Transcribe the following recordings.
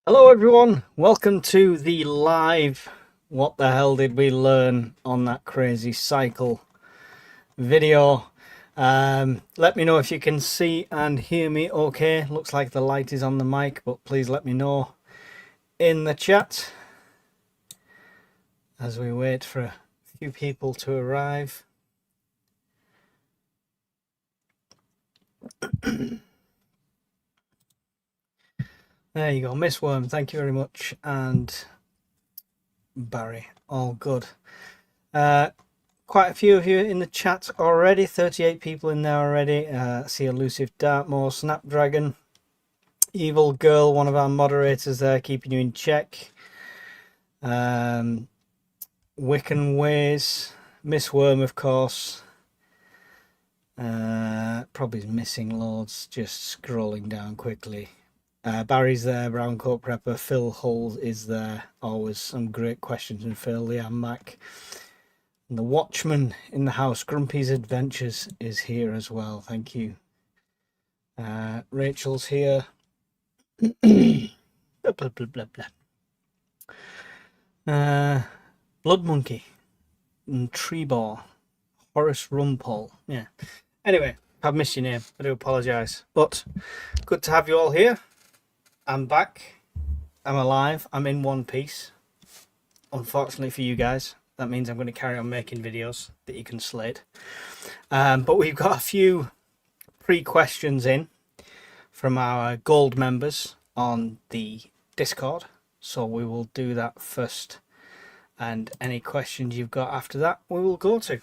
Hello everyone, welcome to the live What the hell did we learn on that crazy cycle video. Let me know if you can see and hear me okay. Looks like the light is on the mic, but please let me know in the chat as we wait for a few people to arrive. There you go, Miss Worm, thank you very much, and Barry, all good. Quite a few of you in the chat already, 38 people in there already. See Elusive Dartmoor, Snapdragon, Evil Girl, one of our moderators there, keeping you in check. Wiccan Ways, Miss Worm, of course. Probably missing loads, just scrolling down quickly. Barry's there, Brown Coat Prepper, Phil Hull is there. Always some great questions from Phil. Yeah, I'm back. And the Watchman in the house, Grumpy's Adventures, is here as well. Thank you. Rachel's here. Blah, blah, blah, blah, blah. Blood Monkey and Treeball, Horace Rumpole. Yeah. Anyway, I've missed your name. I do apologise. But good to have you all here. I'm back. I'm alive. I'm in one piece. Unfortunately for you guys, that means I'm going to carry on making videos that you can slate. But we've got a few pre-questions in from our gold members on the Discord. So we will do that first. And any questions you've got after that, we will go to.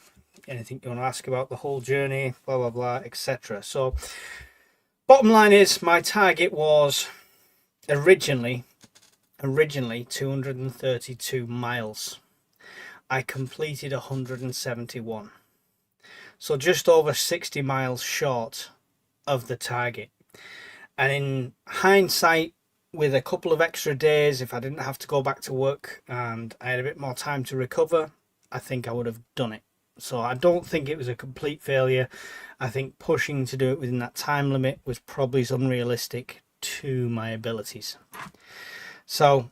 Anything you want to ask about the whole journey, blah, blah, blah, etc. So bottom line is my target was originally 232 miles. I completed 171. So just over 60 miles short of the target. And in hindsight, with a couple of extra days, if I didn't have to go back to work and I had a bit more time to recover, I think I would have done it. So I don't think it was a complete failure. I think pushing to do it within that time limit was probably unrealistic to my abilities. So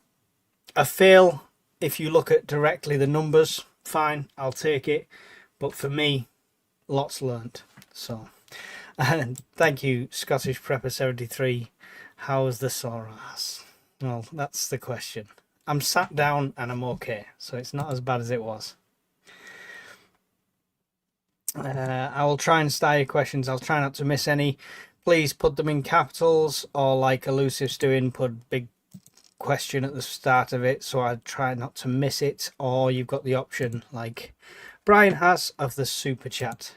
a fail, if you look at directly the numbers, fine, I'll take it. But for me, lots learned. So, and thank you, Scottish Prepper 73. How's the sore ass? Well, that's the question. I'm sat down and I'm okay, so it's not as bad as it was. I will try and style your questions. I'll try not to miss any. Please put them in capitals, or like Elusive's doing, put big question at the start of it, so I try not to miss it. Or you've got the option, like Brian has, of the super chat.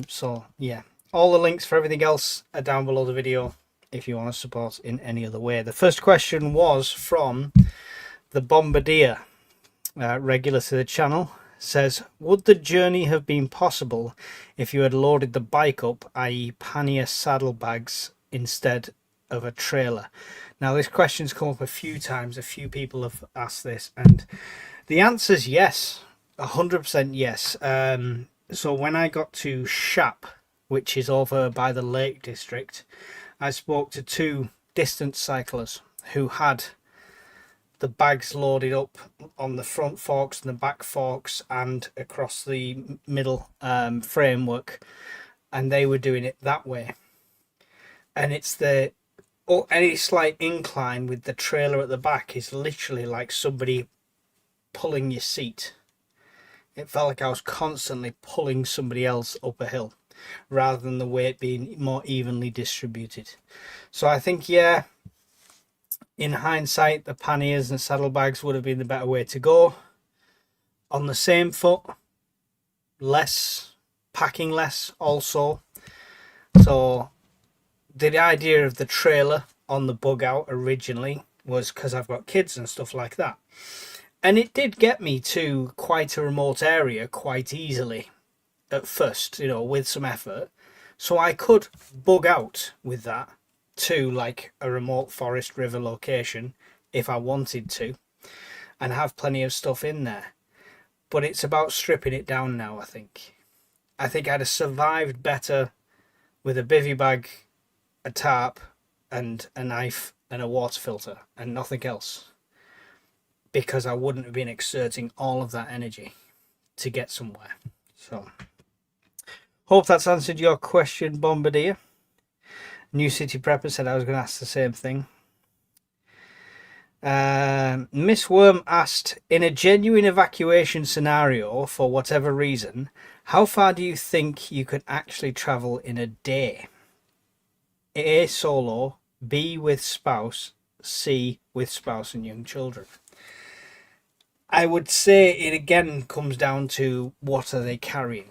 So yeah, all the links for everything else are down below the video if you want to support in any other way. The first question was from the Bombardier, regular to the channel. Says, would the journey have been possible if you had loaded the bike up, i.e. pannier saddlebags, instead of a trailer? Now, this question's come up a few times. A few people have asked this, and the answer is yes, 100% yes. So when I got to Shap, which is over by the Lake District, I spoke to two distance cyclists who had the bags loaded up on the front forks and the back forks and across the middle framework, and they were doing it that way. And it's any slight incline with the trailer at the back is literally like somebody pulling your seat. It felt like I was constantly pulling somebody else up a hill rather than the weight being more evenly distributed. So I think, yeah, in hindsight, the panniers and saddlebags would have been the better way to go. On the same foot, packing less also. So the idea of the trailer on the bug out originally was because I've got kids and stuff like that. And it did get me to quite a remote area quite easily at first, you know, with some effort. So I could bug out with that to like a remote forest river location if I wanted to and have plenty of stuff in there. But it's about stripping it down now, I think. I'd have survived better with a bivy bag, a tarp and a knife and a water filter and nothing else, because I wouldn't have been exerting all of that energy to get somewhere. So hope that's answered your question, Bombardier. New City Prepper said I was going to ask the same thing. Miss Worm asked, in a genuine evacuation scenario for whatever reason, how far do you think you could actually travel in a day? A, solo, B, with spouse, C, with spouse and young children. I would say it again comes down to what are they carrying.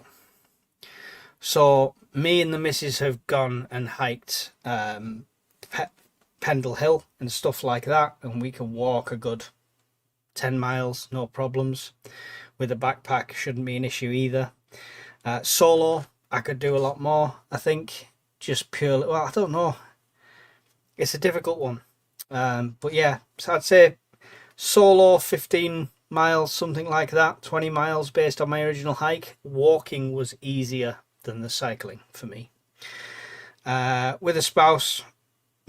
So me and the missus have gone and hiked Pendle Hill and stuff like that, and we can walk a good 10 miles, no problems. With a backpack, shouldn't be an issue either. Solo, I could do a lot more, I think. Just purely, well, I don't know. It's a difficult one. But yeah, so I'd say solo 15 miles, something like that, 20 miles based on my original hike. Walking was easier than the cycling for me. With a spouse,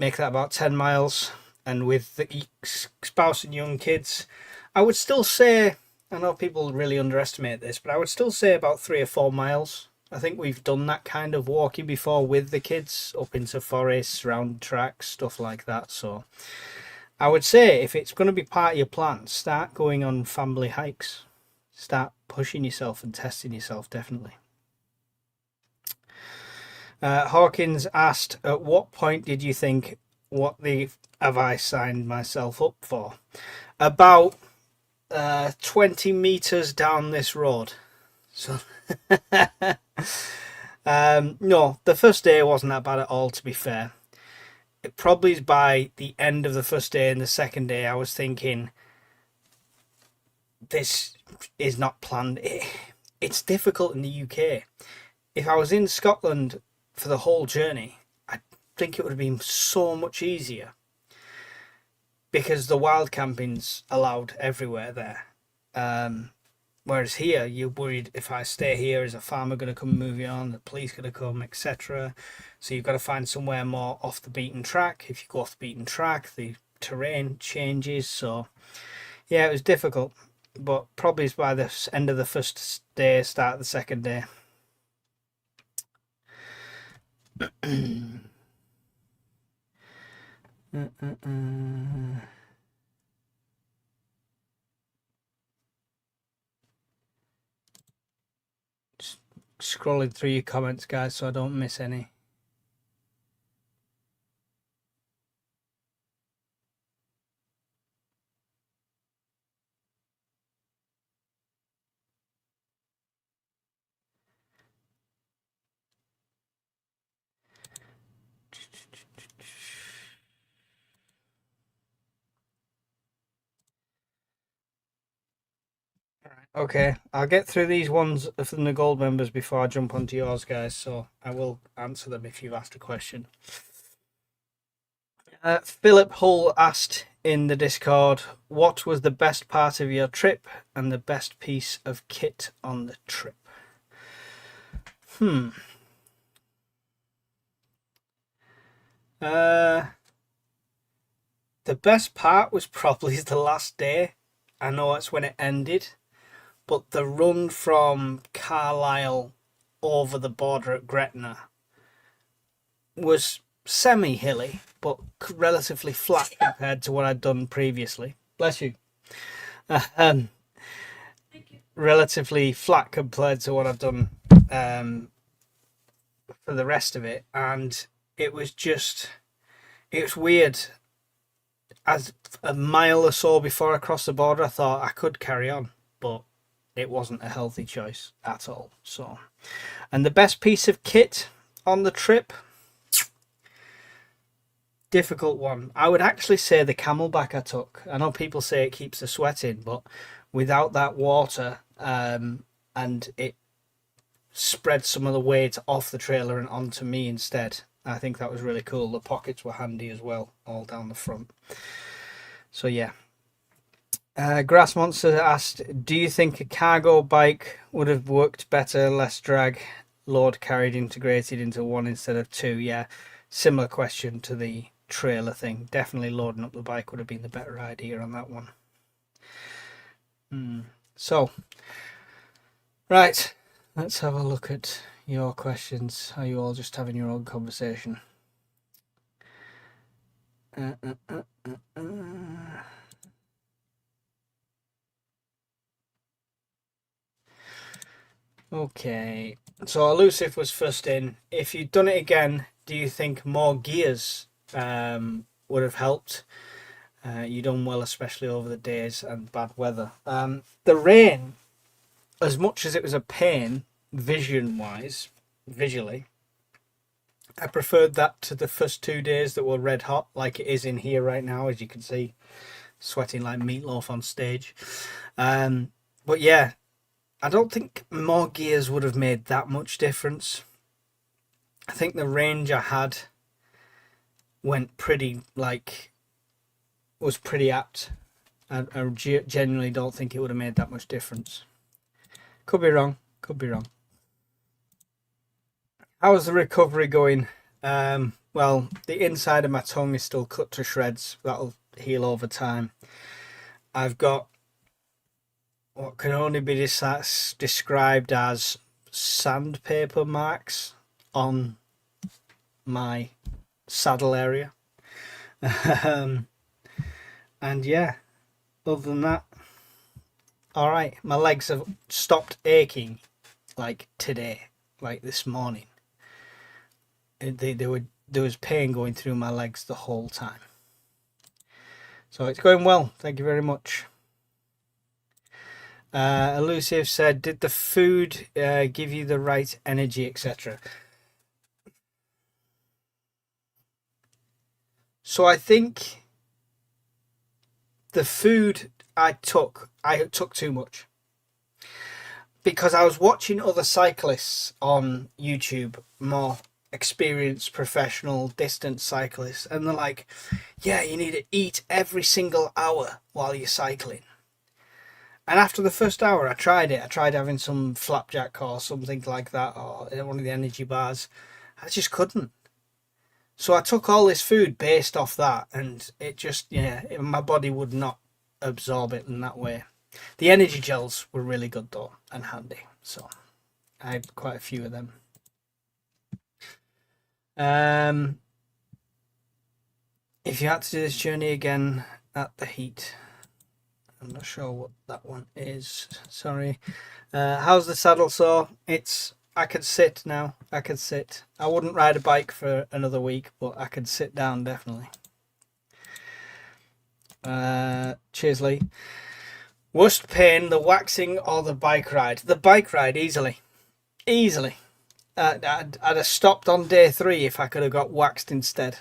make that about 10 miles. And with the spouse and young kids, I would still say, I know people really underestimate this, but I would still say about 3 or 4 miles. I think we've done that kind of walking before with the kids, up into forests, round tracks, stuff like that. So I would say if it's going to be part of your plan, start going on family hikes. Start pushing yourself and testing yourself, definitely. Hawkins asked, at what point did you think, what have I signed myself up for? About 20 meters down this road. So no, the first day wasn't that bad at all, to be fair. It probably is by the end of the first day and the second day I was thinking, this is not planned. It's difficult in the UK. If I was in Scotland for the whole journey, I think it would have been so much easier, because the wild camping's allowed everywhere there. Whereas here, you're worried, if I stay here, is a farmer going to come and move you on, the police going to come, etc. So you've got to find somewhere more off the beaten track. If you go off the beaten track, the terrain changes. So yeah, it was difficult, but probably it's by the end of the first day, start of the second day. Just scrolling through your comments, guys, so I don't miss any. Okay, I'll get through these ones from the gold members before I jump onto yours, guys, so I will answer them if you've asked a question. Philip Hull asked in the Discord, what was the best part of your trip and the best piece of kit on the trip? The best part was probably the last day. I know it's when it ended, but the run from Carlisle over the border at Gretna was semi-hilly, but relatively flat compared to what I'd done previously. Bless you. Thank you. Relatively flat compared to what I've done for the rest of it, and it was weird. As a mile or so before I crossed the border, I thought I could carry on, but it wasn't a healthy choice at all. So, and the best piece of kit on the trip, difficult one. I would actually say the Camelback I took. I know people say it keeps the sweat in, but without that water, and it spread some of the weight off the trailer and onto me instead. I think that was really cool. The pockets were handy as well, all down the front. So yeah. Grass Monster asked, do you think a cargo bike would have worked better, less drag, load carried integrated into one instead of two? Yeah, similar question to the trailer thing. Definitely loading up the bike would have been the better idea on that one. So, right, let's have a look at your questions. Are you all just having your own conversation? Okay, so Elusive was first in. If you'd done it again, do you think more gears would have helped? You done well, especially over the days and bad weather. The rain, as much as it was a pain visually, I preferred that to the first 2 days that were red hot, like it is in here right now, as you can see, sweating like meatloaf on stage. But yeah, I don't think more gears would have made that much difference. I think the range I had went pretty, was pretty apt. I genuinely don't think it would have made that much difference. Could be wrong. Could be wrong. How's the recovery going? Well, the inside of my tongue is still cut to shreds. That'll heal over time. I've got what can only be described as sandpaper marks on my saddle area. And yeah, other than that, all right. My legs have stopped aching like today, like this morning. There was pain going through my legs the whole time. So it's going well. Thank you very much. Elusive said, did the food give you the right energy, etc.? So I think the food I took too much. Because I was watching other cyclists on YouTube, more experienced, professional, distance cyclists, and they're like, yeah, you need to eat every single hour while you're cycling. And after the first hour, I tried it. I tried having some flapjack or something like that, or one of the energy bars. I just couldn't. So I took all this food based off that, and it just, my body would not absorb it in that way. The energy gels were really good though, and handy. So I had quite a few of them. If you had to do this journey again at the heat, I'm not sure what that one is. Sorry. How's the saddle sore? I could sit now. I could sit. I wouldn't ride a bike for another week, but I could sit down definitely. Cheers, Lee. Worst pain, the waxing or the bike ride? The bike ride, easily. Easily. I'd have stopped on day 3 if I could have got waxed instead.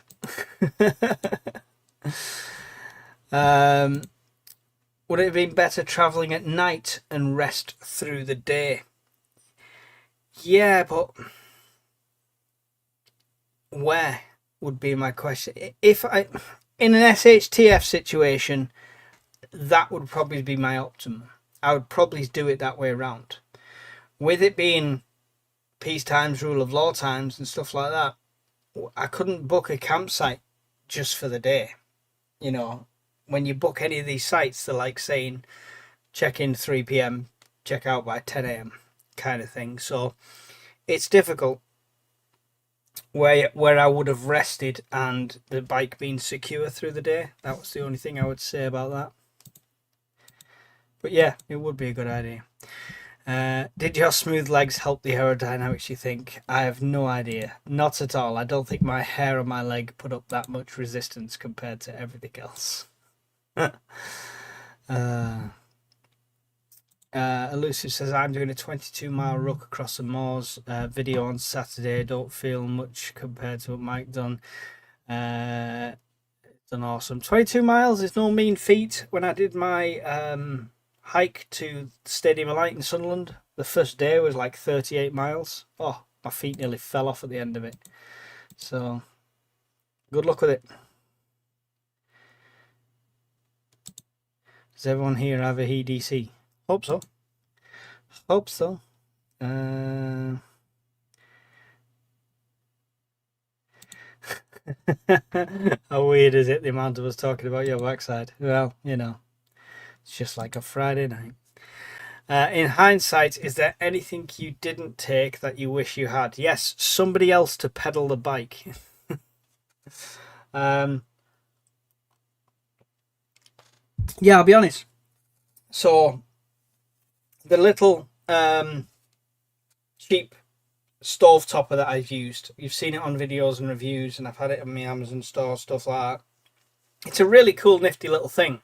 Would it have been better travelling at night and rest through the day? Yeah, but where would be my question. If I, in an SHTF situation, that would probably be my optimum. I would probably do it that way around. With it being peace times, rule of law times and stuff like that, I couldn't book a campsite just for the day. You know, when you book any of these sites, they're like saying check in 3 p.m, check out by 10 a.m. kind of thing. So it's difficult where I would have rested and the bike being secure through the day. That was the only thing I would say about that. But yeah, it would be a good idea. Did your smooth legs help the aerodynamics, you think? I have no idea. Not at all. I don't think my hair on my leg put up that much resistance compared to everything else. Elusive says, I'm doing a 22-mile ruck across the moors. Video on Saturday. Don't feel much compared to what Mike done. Done awesome. 22 miles is no mean feat. When I did my hike to Stadium of Light in Sunderland, the first day was like 38 miles. Oh, my feet nearly fell off at the end of it. So, good luck with it. Does everyone here have a EDC? Hope so. Hope so. How weird is it, the amount of us talking about your backside? Well, it's just like a Friday night. In hindsight, is there anything you didn't take that you wish you had? Yes, somebody else to pedal the bike. Yeah, I'll be honest. So, the little cheap stove topper that I've used, you've seen it on videos and reviews, and I've had it on my Amazon store, stuff like that. It's a really cool, nifty little thing.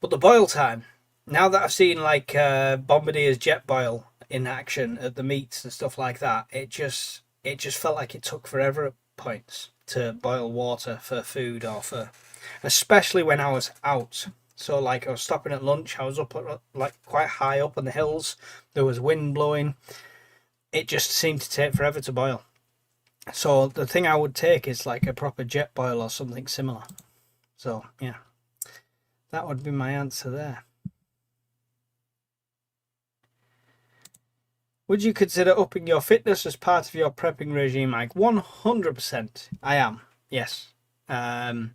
But the boil time, now that I've seen like Bombardier's jet boil in action at the meets and stuff like that, it just felt like it took forever at points to boil water for food or for, especially when I was out. So like I was stopping at lunch, I was up at, like quite high up on the hills. There was wind blowing. It just seemed to take forever to boil. So the thing I would take is like a proper jet boil or something similar. So yeah, that would be my answer there. Would you consider upping your fitness as part of your prepping regime, Mike? 100%. I am. Yes. I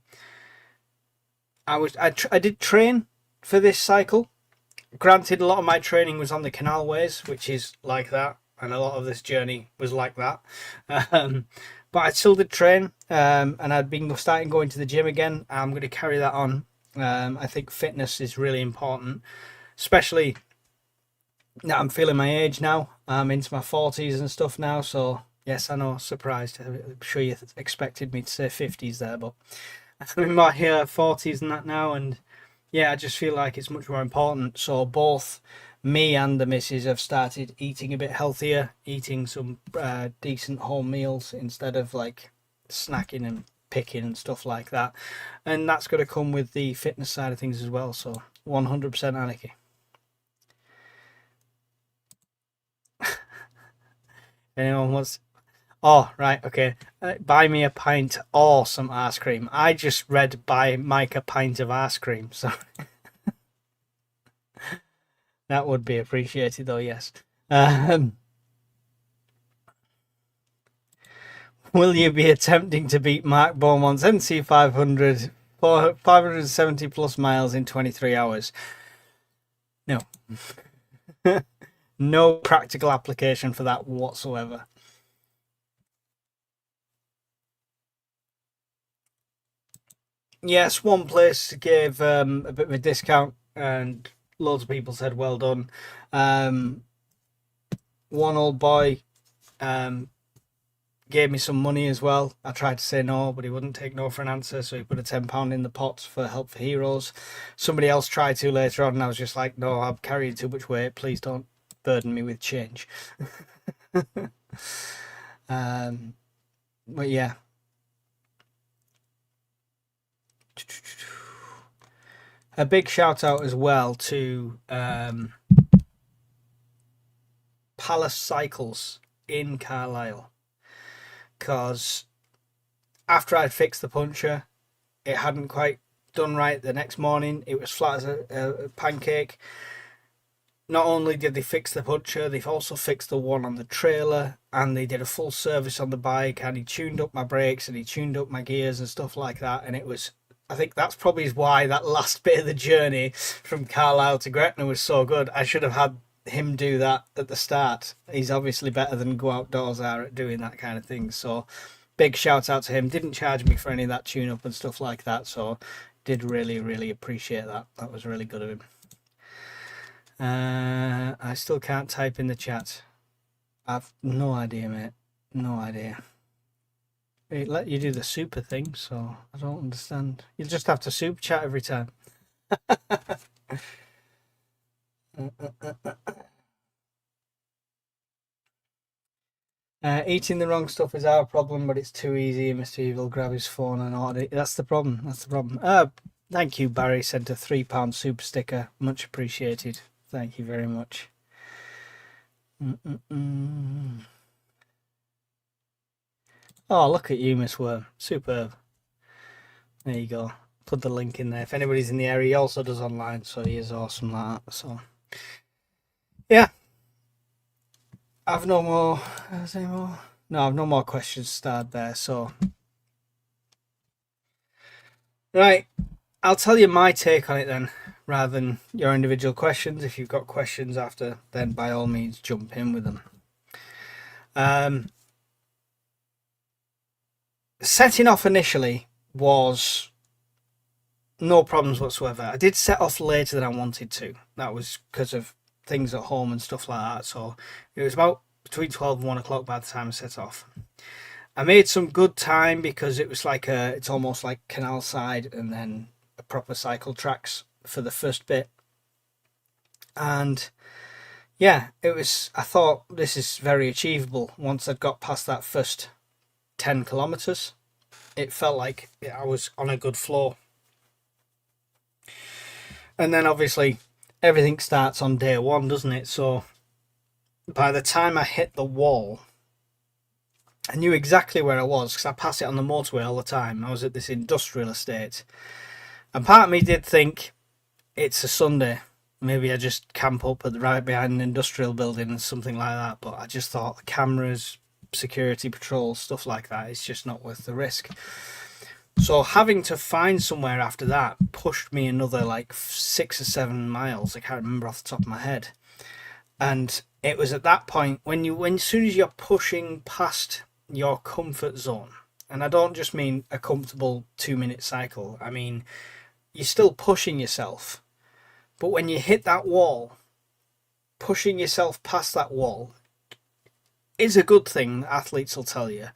did train for this cycle. Granted, a lot of my training was on the canalways, which is like that, and a lot of this journey was like that. But I still did train, and I'd been starting going to the gym again. I'm going to carry that on. I think fitness is really important, especially now I'm feeling my age now. I'm into my 40s and stuff now, so yes, I know, surprised. I'm sure you expected me to say 50s there, but I'm in my 40s and that now, and yeah, I just feel like it's much more important. So both me and the missus have started eating a bit healthier, eating some decent home meals instead of like snacking and picking and stuff like that. And that's going to come with the fitness side of things as well. So 100% anarchy. Anyone wants? Oh, right, okay. Buy me a pint or some ice cream. I just read buy Mike a pint of ice cream, so that would be appreciated, though. Yes. Um, will you be attempting to beat Mark Beaumont's NC 500 for 570 plus miles in 23 hours? No. No practical application for that whatsoever. Yes, one place gave a bit of a discount, and loads of people said well done. One old boy gave me some money as well. I tried to say no, but he wouldn't take no for an answer, so he put a £10 in the pot for Help for Heroes. Somebody else tried to later on, and I was just like, no, I'm carrying too much weight. Please don't burden me with change. But yeah. A big shout out as well to Palace Cycles in Carlisle, because after I'd fixed the puncture, it hadn't quite done right the next morning. It was flat as a pancake. Not only did they fix the puncture, they've also fixed the one on the trailer, and they did a full service on the bike, and he tuned up my brakes and he tuned up my gears and stuff like that. And it was, I think that's probably why that last bit of the journey from Carlisle to Gretna was so good. I should have had him do that at the start. He's obviously better than Go Outdoors are at doing that kind of thing. So big shout out to him. Didn't charge me for any of that tune up and stuff like that. So did really, really appreciate that. That was really good of him. I still can't type in the chat. I've no idea, mate. No idea. It let you do the super thing, so I don't understand. You'll just have to super chat every time. Eating the wrong stuff is our problem, but it's too easy. Mr. Evil grab his phone and order it. That's the problem. That's the problem. Thank you, Barry. Sent a £3 super sticker. Much appreciated. Thank you very much. Oh, look at you, Miss Worm. Superb. There you go. Put the link in there. If anybody's in the area, he also does online, so he is awesome like that. So, yeah. I've no more. No, I've no more questions started there. So, Right, I'll tell you my take on it then, rather than your individual questions. If you've got questions after, then by all means jump in with them. Setting off initially was no problems whatsoever. I did set off later than I wanted to. That was because of things at home and stuff like that. So it was about between 12 and 1 o'clock by the time I set off. I made some good time because it was like it's almost like canal side and then a proper cycle tracks for the first bit. And yeah, I thought this is very achievable. Once I'd got past that first 10 kilometers, it felt like I was on a good flow. And then obviously everything starts on day one, doesn't it? So by the time I hit the wall, I knew exactly where I was because I pass it on the motorway all the time. I was at this industrial estate. And part of me did think it's a Sunday. Maybe I just camp up right behind an industrial building and something like that. But I just thought the cameras, security patrols, stuff like that, it's just not worth the risk. So having to find somewhere after that pushed me another like 6 or 7 miles. I can't remember off the top of my head. And it was at that point when as soon as you're pushing past your comfort zone, and I don't just mean a comfortable 2-minute cycle, I mean you're still pushing yourself, but when you hit that wall, pushing yourself past that wall is a good thing, athletes will tell you,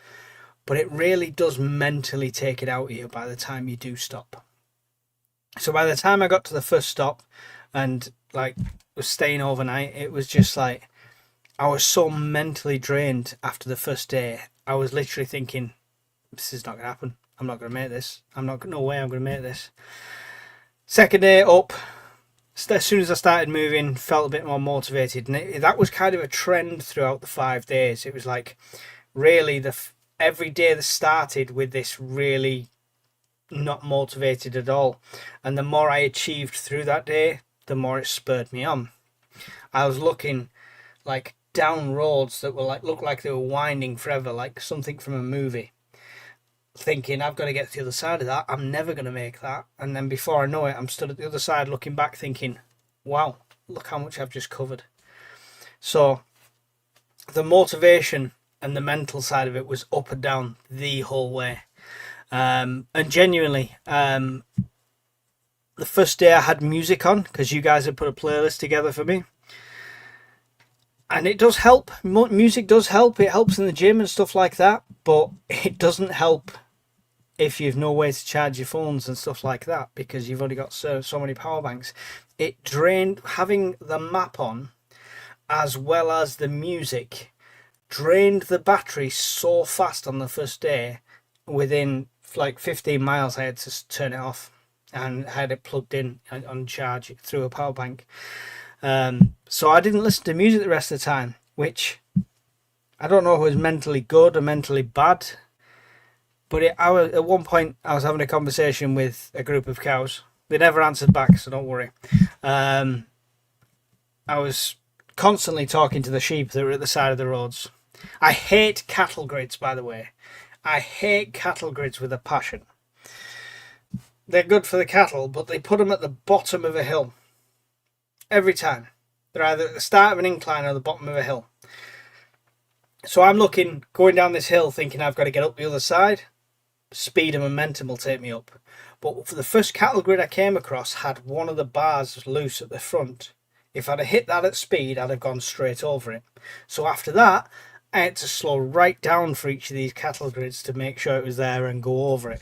but it really does mentally take it out of you by the time you do stop. So by the time I got to the first stop and like was staying overnight, it was just like I was so mentally drained after the first day. I was literally thinking, this is not going to happen. I'm not going to make this. No way I'm going to make this. Second day up, as soon as I started moving, felt a bit more motivated. And that was kind of a trend throughout the 5 days. It was like really every day that started with this really not motivated at all. And the more I achieved through that day, the more it spurred me on. I was looking like down roads that were like looked like they were winding forever, like something from a movie, thinking I've got to get to the other side of that, I'm never going to make that. And then before I know it, I'm stood at the other side looking back thinking, wow, look how much I've just covered. So the motivation and the mental side of it was up and down the whole way. And genuinely, the first day I had music on because you guys had put a playlist together for me. And it does help. Music does help. It helps in the gym and stuff like that. But it doesn't help if you've no way to charge your phones and stuff like that because you've only got so many power banks. It drained, having the map on as well as the music, drained the battery so fast on the first day. Within like 15 miles, I had to turn it off and had it plugged in on charge through a power bank. So I didn't listen to music the rest of the time, which I don't know if it was mentally good or mentally bad. But at one point, I was having a conversation with a group of cows. They never answered back, so don't worry. I was constantly talking to the sheep that were at the side of the roads. I hate cattle grids, by the way. I hate cattle grids with a passion. They're good for the cattle, but they put them at the bottom of a hill. Every time. They're either at the start of an incline or the bottom of a hill. So I'm going down this hill thinking I've got to get up the other side. Speed and momentum will take me up. But for the first cattle grid I came across had one of the bars loose at the front. If I'd have hit that at speed, I'd have gone straight over it. So after that, I had to slow right down for each of these cattle grids to make sure it was there and go over it.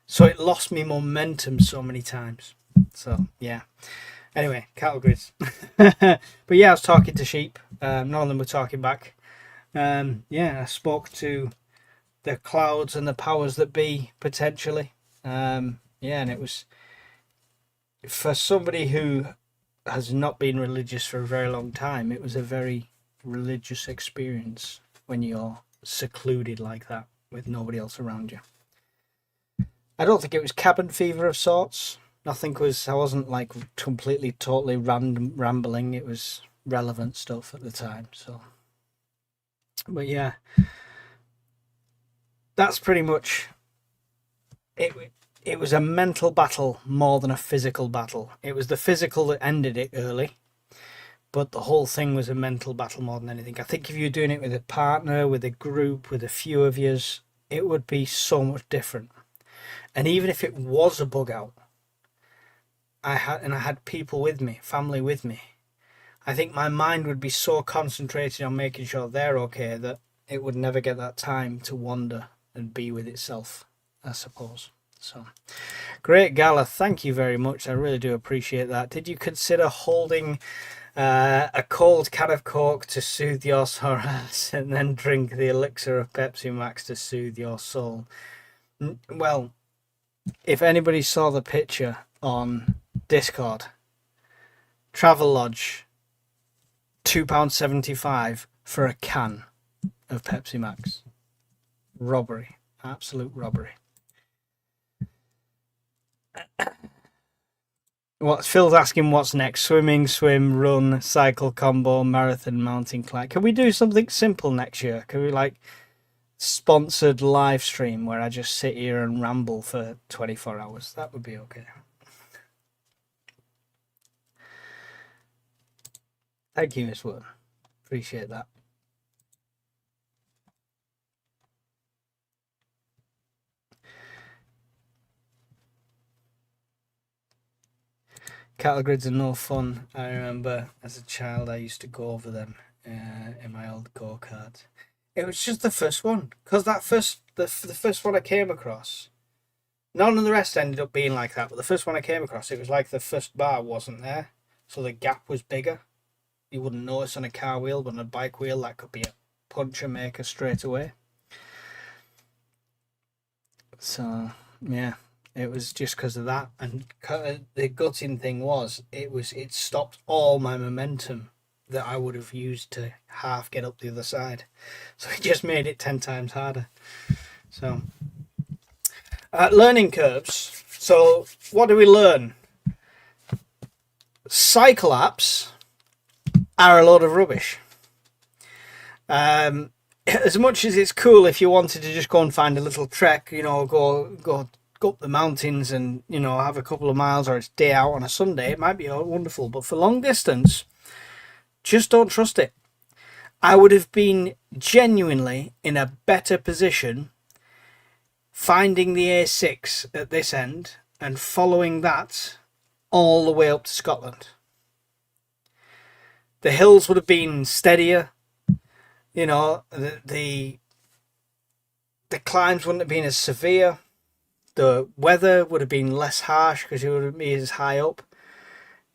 So it lost me momentum so many times. So, yeah. Anyway, cattle grids. But yeah, I was talking to sheep. None of them were talking back. I spoke to the clouds and the powers that be, potentially. And it was, for somebody who has not been religious for a very long time, it was a very religious experience when you're secluded like that with nobody else around you. I don't think it was cabin fever of sorts. I wasn't like completely, totally rambling. It was relevant stuff at the time. So, but yeah, that's pretty much it. it was a mental battle more than a physical battle. It was the physical that ended it early, but the whole thing was a mental battle more than anything. I think if you're doing it with a partner, with a group, with a few of yous, it would be so much different. And even if it was a bug out, I had people with me, family with me, I think my mind would be so concentrated on making sure they're okay that it would never get that time to wander and be with itself, I suppose. So, great gala. Thank you very much. I really do appreciate that. Did you consider holding a cold can of Coke to soothe your sore ass and then drink the elixir of Pepsi Max to soothe your soul? Well, if anybody saw the picture on Discord, Travelodge, £2.75 for a can of Pepsi Max. Robbery. Absolute robbery. Phil's asking what's next. Swimming, swim, run, cycle combo, marathon, mountain climb. Can we do something simple next year? Can we like sponsored live stream where I just sit here and ramble for 24 hours? That would be okay. Thank you, Miss Wood. Appreciate that. Cattle grids are no fun. I remember as a child I used to go over them in my old go-kart. It was just the first one, because the first one I came across, none of the rest ended up being like that, but the first one I came across, it was like the first bar wasn't there, so the gap was bigger. You wouldn't notice on a car wheel, but on a bike wheel that could be a puncher maker straight away. So yeah, it was just because of that. And the gutting thing was it stopped all my momentum that I would have used to half get up the other side, so it just made it 10 times harder. So learning curves. So what do we learn? Cycle apps are a load of rubbish. As much as it's cool if you wanted to just go and find a little trek, you know, go up the mountains and, you know, have a couple of miles, or it's day out on a Sunday, it might be wonderful. But for long distance, just don't trust it. I would have been genuinely in a better position finding the A6 at this end and following that all the way up to Scotland. The hills would have been steadier. You know, the climbs wouldn't have been as severe. The weather would have been less harsh because it wouldn't be as high up.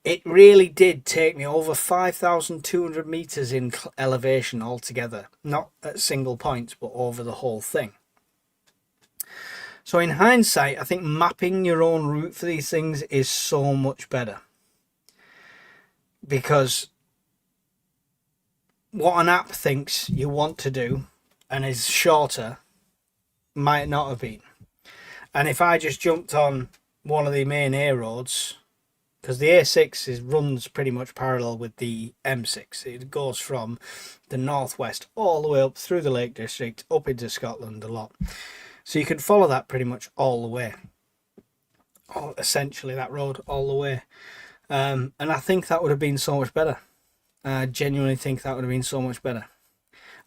It really did take me over 5,200 meters in elevation altogether. Not at single points, but over the whole thing. So in hindsight, I think mapping your own route for these things is so much better. Because what an app thinks you want to do and is shorter might not have been. And if I just jumped on one of the main A roads, because the A6 runs pretty much parallel with the M6. It goes from the northwest all the way up through the Lake District, up into Scotland a lot. So you could follow that pretty much all the way. Or essentially that road all the way. And I think that would have been so much better. I genuinely think that would have been so much better.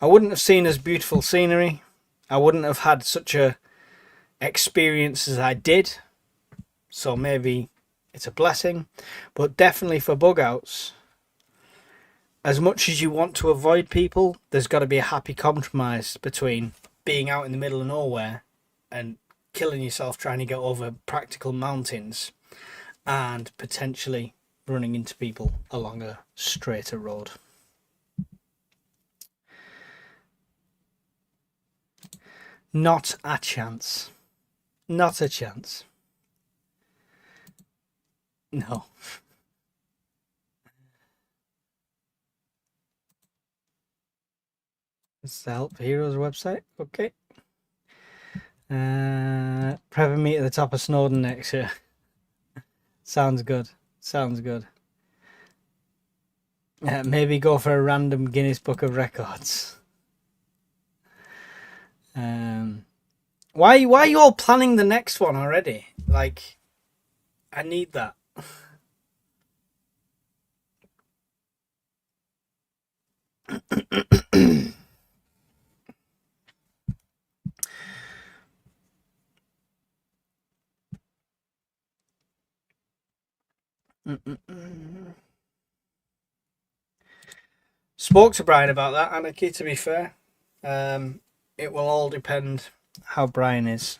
I wouldn't have seen as beautiful scenery. I wouldn't have had such a experience as I did. So maybe it's a blessing. But definitely for bug outs, as much as you want to avoid people, there's got to be a happy compromise between being out in the middle of nowhere and killing yourself trying to get over practical mountains and potentially running into people along a straighter road. Not a chance. Not a chance. No. It's the Help Heroes website. Okay. Prep meet at the top of Snowdon next year. Sounds good. Sounds good. Maybe go for a random Guinness Book of Records. Why are you all planning the next one already? Like, I need that. Spoke to Brian about that, Anarchy, to be fair. It will all depend how Brian is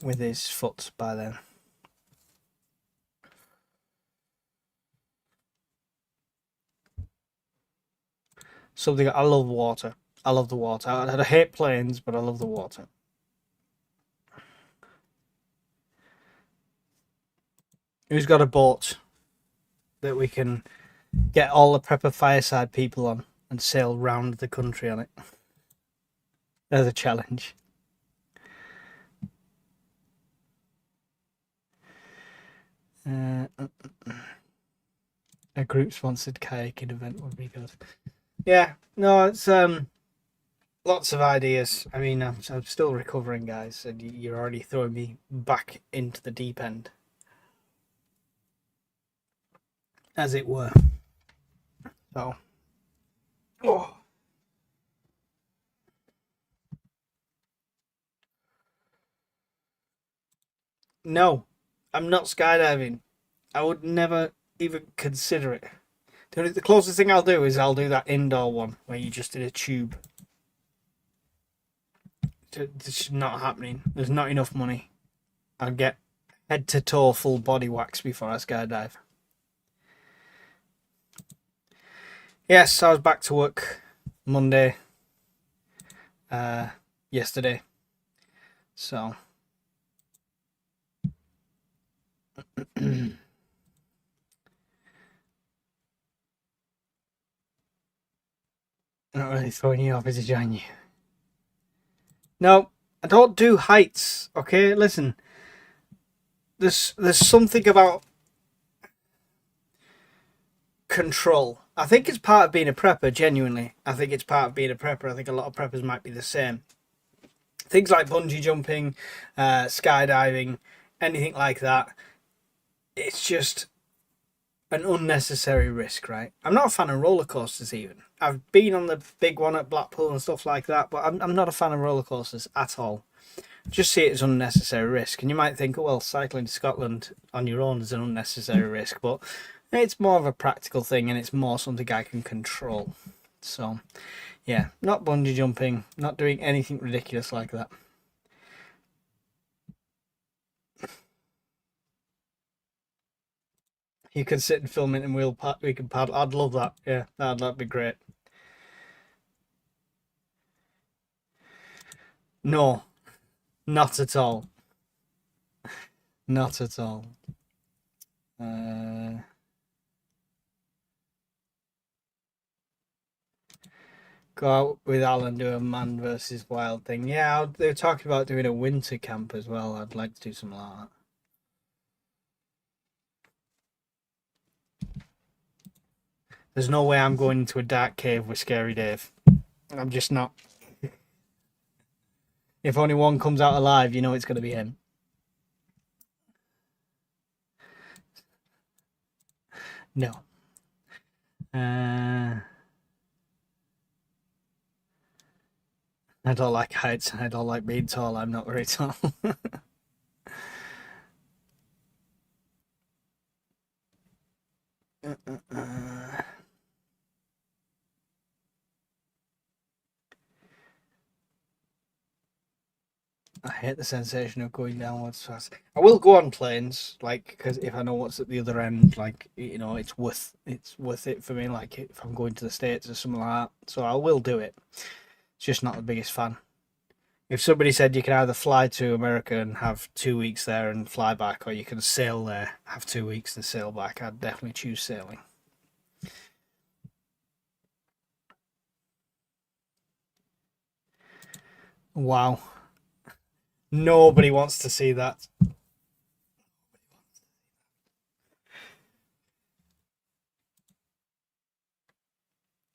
with his foot by then. Something I love water. I love the water. I hate planes, but I love the water. Who's got a boat that we can get all the Prepper Fireside people on and sail round the country on it? There's a challenge. A group-sponsored kayaking event would be good. Yeah, no, it's lots of ideas. I mean, I'm still recovering, guys, and you're already throwing me back into the deep end, as it were. So, oh. No, I'm not skydiving. I would never even consider it. The closest thing I'll do is I'll do that indoor one where you just did a tube. It's not happening. There's not enough money. I'll get head to toe full body wax before I skydive. Yes, I was back to work Monday. Yesterday. So. Not really throwing you off, is it, John? No, I don't do heights. Okay, listen. There's something about control. I think it's part of being a prepper. Genuinely, I think it's part of being a prepper. I think a lot of preppers might be the same. Things like bungee jumping, skydiving, anything like that. It's just an unnecessary risk, right? I'm not a fan of roller coasters even. I've been on the big one at Blackpool and stuff like that, but I'm not a fan of roller coasters at all. Just see it as unnecessary risk. And you might think, oh, well, cycling to Scotland on your own is an unnecessary risk, but it's more of a practical thing and it's more something I can control. So, yeah, not bungee jumping, not doing anything ridiculous like that. You could sit and film it and we can paddle. I'd love that. Yeah, that'd be great. No, not at all. Not at all. Go out with Alan, do a man versus wild thing. Yeah, they were talking about doing a winter camp as well. I'd like to do something like that. There's no way I'm going into a dark cave with Scary Dave. I'm just not. If only one comes out alive, you know it's going to be him. No. I don't like heights. I don't like being tall. I'm not very tall. I hate the sensation of going downwards fast. I will go on planes, like, because if I know what's at the other end, like, you know, it's worth it for me. Like, if I'm going to the States or something like that, so I will do it. It's just not the biggest fan. If somebody said you can either fly to America and have 2 weeks there and fly back, or you can sail there, have 2 weeks and sail back, I'd definitely choose sailing. Wow. Nobody wants to see that.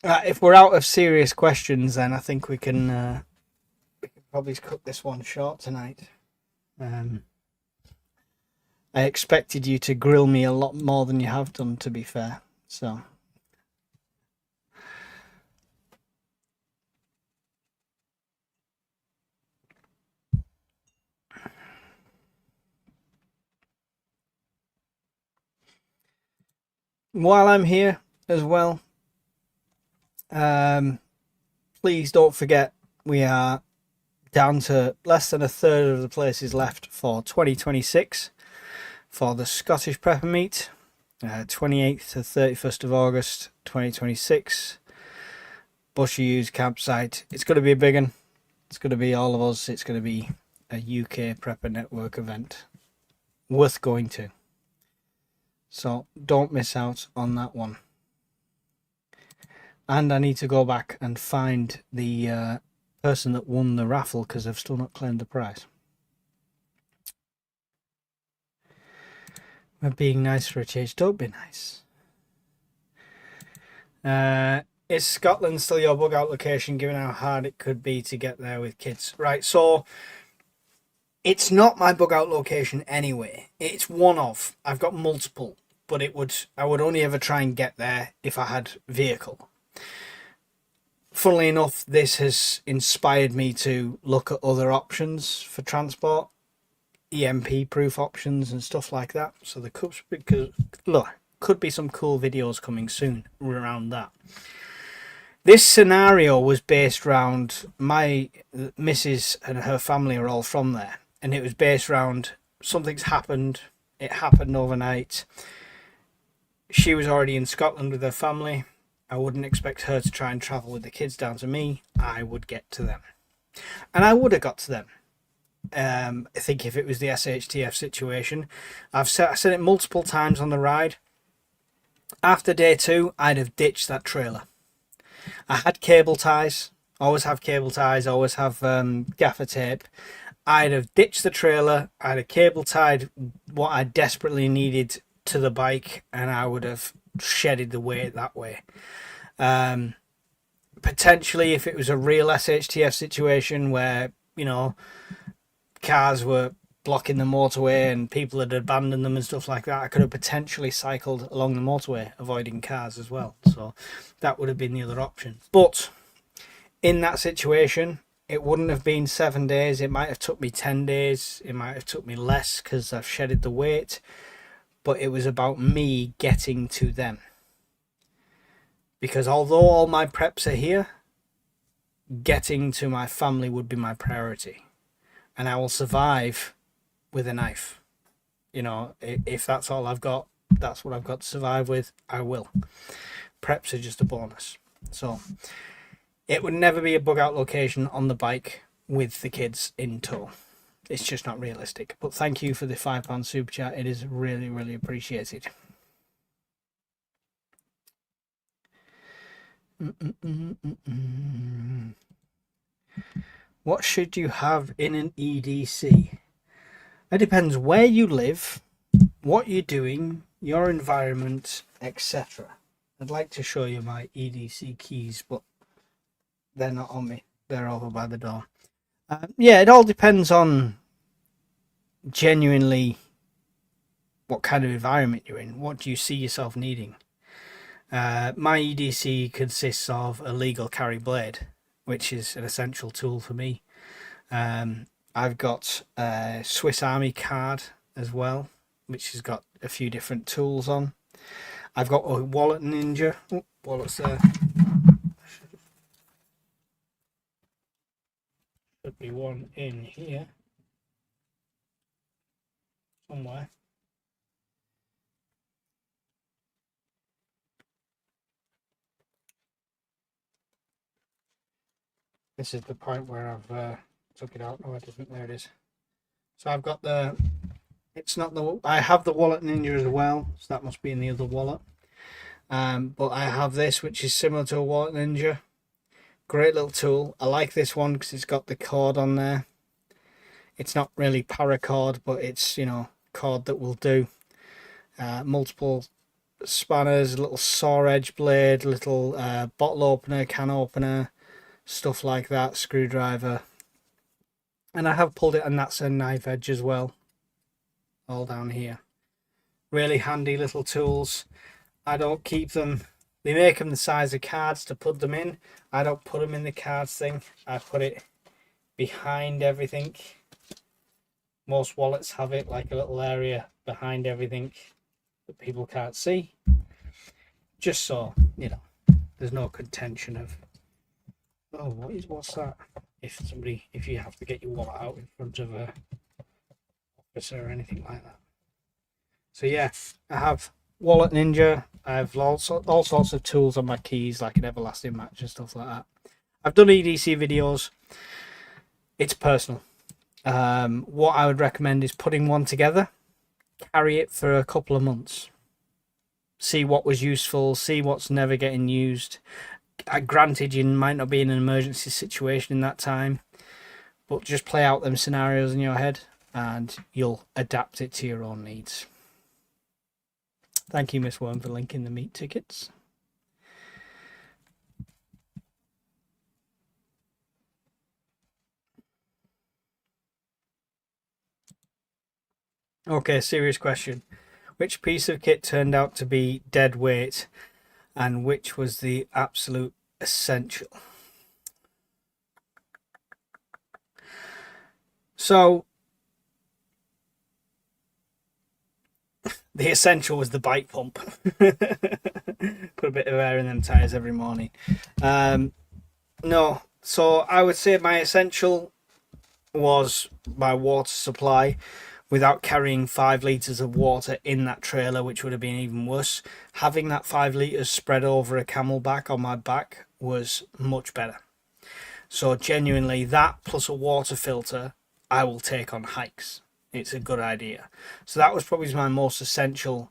If we're out of serious questions, then I think we can probably cut this one short tonight. I expected you to grill me a lot more than you have done, to be fair. So. While I'm here as well, please don't forget we are down to less than a third of the places left for 2026 for the Scottish Prepper Meet, 28th to 31st of August 2026. Bushy Hughes campsite. It's going to be a big one. It's going to be all of us. It's going to be a UK Prepper Network event worth going to. So don't miss out on that one. And I need to go back and find the person that won the raffle because I've still not claimed the prize. We're being nice for a change. Don't be nice. Is Scotland still your bug out location, given how hard it could be to get there with kids? Right, so it's not my bug out location anyway. It's one of. I've got multiple, but I would only ever try and get there if I had vehicle. Funnily enough, this has inspired me to look at other options for transport, EMP proof options and stuff like that. So there could be some cool videos coming soon around that. This scenario was based around my missus and her family are all from there, and it was based around something's happened. It happened overnight. She was already in Scotland with her family. I wouldn't expect her to try and travel with the kids down to me. I would get to them, and I would have got to them. I think if it was the SHTF situation, I said it multiple times on the ride. After day 2, I'd have ditched that trailer. I had cable ties, always have cable ties, always have gaffer tape. I'd have ditched the trailer, I'd have cable tied what I desperately needed to the bike, and I would have shedded the weight that way. Potentially, if it was a real SHTF situation where, cars were blocking the motorway and people had abandoned them and stuff like that, I could have potentially cycled along the motorway, avoiding cars as well. So that would have been the other option. But in that situation, it wouldn't have been 7 days. It might have took me 10 days. It might have took me less because I've shedded the weight. But it was about me getting to them. Because although all my preps are here, getting to my family would be my priority. And I will survive with a knife. If that's all I've got, that's what I've got to survive with, I will. Preps are just a bonus. So it would never be a bug out location on the bike with the kids in tow. It's just not realistic. But thank you for the £5 super chat. It is really, really appreciated. What should you have in an EDC? It depends where you live, what you're doing, your environment, etc. I'd like to show you my EDC keys, but they're not on me. They're over by the door. Yeah, it all depends on genuinely what kind of environment you're in. What do you see yourself needing? My EDC consists of a legal carry blade, which is an essential tool for me. I've got a Swiss Army card as well, which has got a few different tools on. I've got a wallet ninja. Oh, wallet's there. Should be one in here somewhere. This is the point where I've took it out. Oh, I didn't. There it is. So I've got the. It's not the. I have the wallet ninja as well, so that must be in the other wallet. But I have this, which is similar to a wallet ninja. Great little tool. I like this one because it's got the cord on there. It's not really paracord, but it's cord that will do. Multiple spanners, little saw edge blade, little bottle opener, can opener, stuff like that. Screwdriver. And I have pulled it, and that's a knife edge as well, all down here. Really handy little tools. I don't keep them. They make them the size of cards to put them in. I don't put them in the cards thing. I put it behind everything. Most wallets have it like a little area behind everything that people can't see. Just so, you know, there's no contention of, oh, what's that? If you have to get your wallet out in front of a officer or anything like that. So yeah, I have Wallet Ninja. I have all sorts of tools on my keys, like an everlasting match and stuff like that. I've done EDC videos. It's personal. What I would recommend is putting one together, carry it for a couple of months, see what was useful, see what's never getting used. Granted, you might not be in an emergency situation in that time, but just play out them scenarios in your head and you'll adapt it to your own needs. Thank you, Miss Worm, for linking the meat tickets. Okay, serious question. Which piece of kit turned out to be dead weight and which was the absolute essential? So, the essential was the bike pump. Put a bit of air in them tyres every morning. No, so I would say my essential was my water supply. Without carrying 5 litres of water in that trailer, which would have been even worse, having that 5 litres spread over a camelback on my back was much better. So genuinely, that plus a water filter, I will take on hikes. It's a good idea. So that was probably my most essential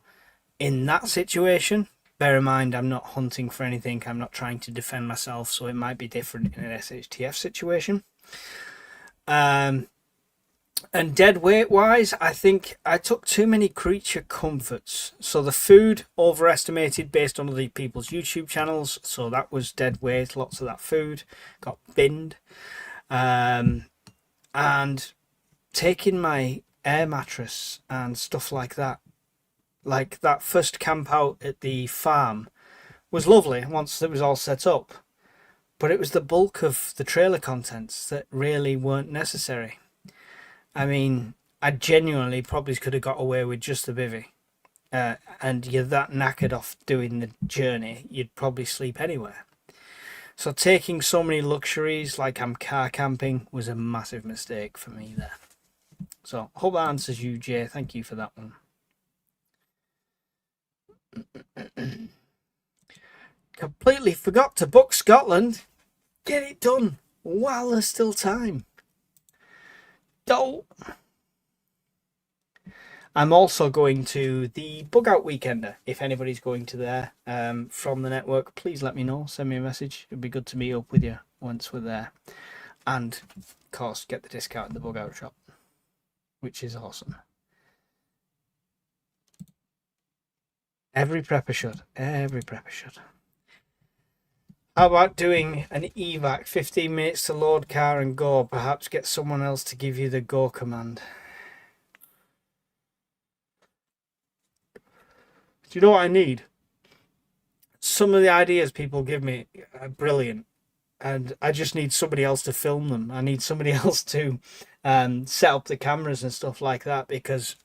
in that situation. Bear in mind, I'm not hunting for anything. I'm not trying to defend myself, so it might be different in an SHTF situation. And dead weight wise, I think I took too many creature comforts. So the food overestimated based on other people's YouTube channels. So that was dead weight. Lots of that food got binned. And taking my air mattress and stuff like that first camp out at the farm was lovely once it was all set up. But it was the bulk of the trailer contents that really weren't necessary. I mean, I genuinely probably could have got away with just the bivvy. And you're that knackered off doing the journey, you'd probably sleep anywhere. So taking so many luxuries like I'm car camping was a massive mistake for me there. So hope that answers you, Jay. Thank you for that one. Completely forgot to book Scotland. Get it done while there's still time. Don't. I'm also going to the Bug Out Weekender. If anybody's going to there from the network, please let me know. Send me a message. It'd be good to meet up with you once we're there. And, of course, get the discount in the Bug Out shop, which is awesome. Every prepper should. Every prepper should. How about doing an evac, 15 minutes to load car and go? Perhaps get someone else to give you the go command. Do you know what I need? Some of the ideas people give me are brilliant, and I just need somebody else to film them. I need somebody else to set up the cameras and stuff like that, because